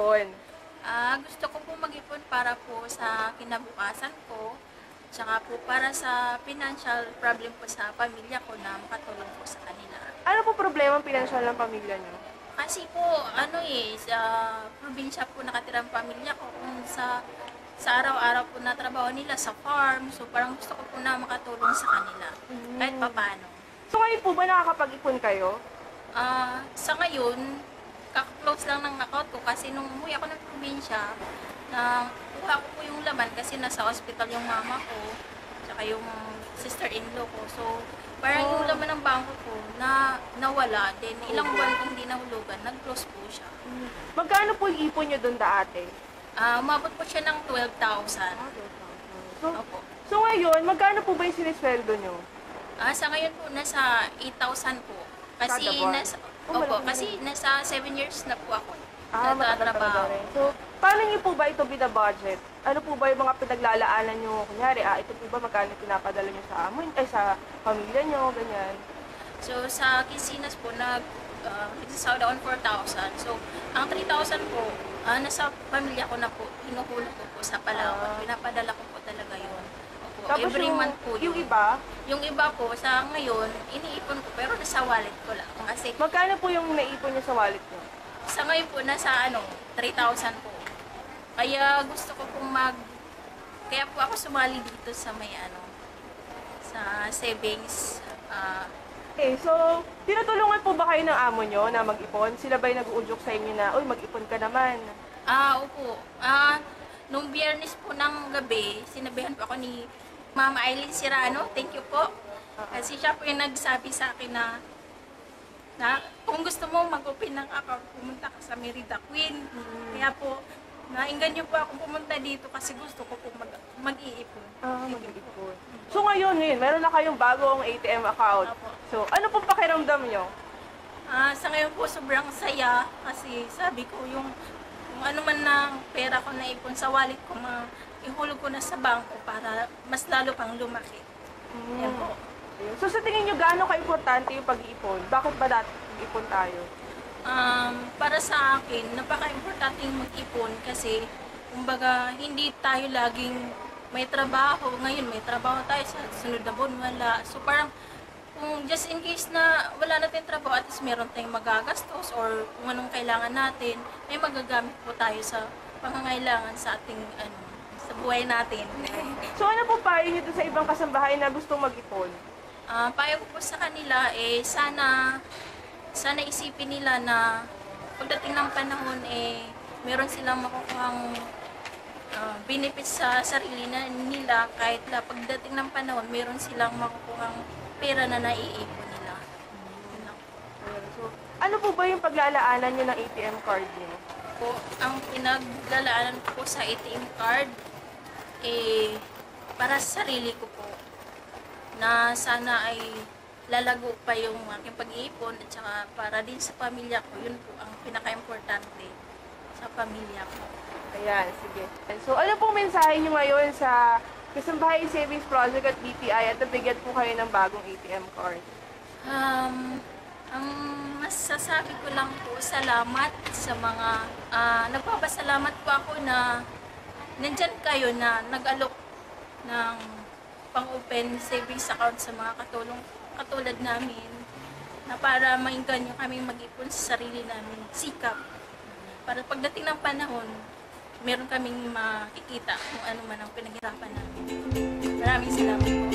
mag-ipon? Gusto ko po mag-ipon para po sa kinabukasan ko, tsaka po para sa financial problem po sa pamilya ko na makatulong po sa kanila. Ano po problema ang pinansyal ng pamilya niyo? Kasi po, sa probinsya po nakatira ang pamilya ko, kung sa araw-araw po na trabaho nila sa farm, so parang gusto ko po na makatulong sa kanila, kahit papaano. So ngayon po ba nakakapag-ipon kayo? Sa ngayon, kaka-close lang ng account ko kasi nung umuwi ako ng probinsya, na kuha ko po yung laman kasi nasa hospital yung mama ko, tsaka yung sister-in-law ko. So, parang yung laman ng bangko ko na nawala, then ilang buwan kong hindi nahulugan, nag-close po siya. Magkano po yung ipon niyo doon dati? Umabot po siya ng 12,000. So, Opo. so ngayon, magkano po ba yung sinisweldo niyo? Sa ngayon po, nasa 8,000 po. Kasi Kada buwan? opo, kasi nasa 7 years na po ako Matagal talaga rin. So, paano niyo po ba ito bida-budget? Ano po ba yung mga pinaglalaanan niyo? Kunyari, ito po ba magkano pinapadala niyo sa amin? Ay, sa pamilya niyo, ganyan. So, sa Kisinas po, nagsasawad ako ng 4,000. So, ang 3,000 po, nasa pamilya ko na po, hinuhulog ko po sa Palawan. Pinapadala ko po talaga yun. Opo, Tapos every month po yun. yung iba, Yung iba po, sa ngayon, iniipon ko, pero nasa wallet ko lang. Kasi magkano po yung naipon niyo sa wallet niyo? sa ngayon po, nasa 3,000 po. Kaya gusto ko pong kaya po ako sumali dito sa sa savings. Okay, so, tinutulungan po ba kayo ng amo nyo na mag-ipon? Sila ba yung nag-uudyok sa inyo na, uy, mag-ipon ka naman? Opo. Nung Biyernes po ng gabi, sinabihan po ako ni Mama Eileen Sirano. Thank you po. Kasi siya po yung nagsabi sa akin na kung gusto mo mag-open ng account, pumunta ka sa Merida Queen. Kaya po, nainggan niyo po ako pumunta dito kasi gusto ko po mag-iipon. Mag-ipon. So ngayon, meron na kayong bagong ATM account. Opo. So, ano pong pakiramdam nyo? Sa ngayon po, sobrang saya kasi sabi ko yung ano man na pera ko na ipon sa wallet ko, ihulog ko na sa bangko para mas lalo pang lumaki. Yan po. So, sa tingin nyo, gaano ka-importante yung pag-iipon? Bakit ba dati ipon tayo? Para sa akin, napaka-importante yung mag-ipon kasi kumbaga hindi tayo laging may trabaho. Ngayon may trabaho tayo, sa sunod na buwan wala. So parang kung just in case na wala natin trabaho, at least meron tayong magagastos or kung anong kailangan natin, may magagamit po tayo sa pangangailangan sa ating sa buhay natin. So, ano po payo nyo sa ibang kasambahay na gustong mag-ipon? Payo ko po sa kanila, sana isipin nila na pagdating ng panahon, meron silang makukuhang benefits sa sarili nila kahit na pagdating ng panahon, meron silang makukuhang pera na naiipon nila. Yun lang So, ano po ba yung paglalaanan nyo ng ATM card nyo? po. Ang pinaglalaanan ko po sa ATM card, para sa sarili ko po, na sana ay lalago pa yung aking pag-iipon at saka para din sa pamilya ko. Yun po ang pinaka-importante sa pamilya ko. Ayan, sige. So, ano pong mensahe nyo ngayon sa Kasambahay Savings Project at BPI at nabigyan po kayo ng bagong ATM card? Ang masasabi ko lang po, salamat sa mga, nagpapasalamat po ako na nandyan kayo na nag-alok ng pang-open savings account sa mga katulad namin na para maingganyo kami mag-ipon sa sarili namin, sikap. Para pagdating ng panahon, meron kaming makikita kung ano man ang pinaghirapan namin. Maraming salamat po.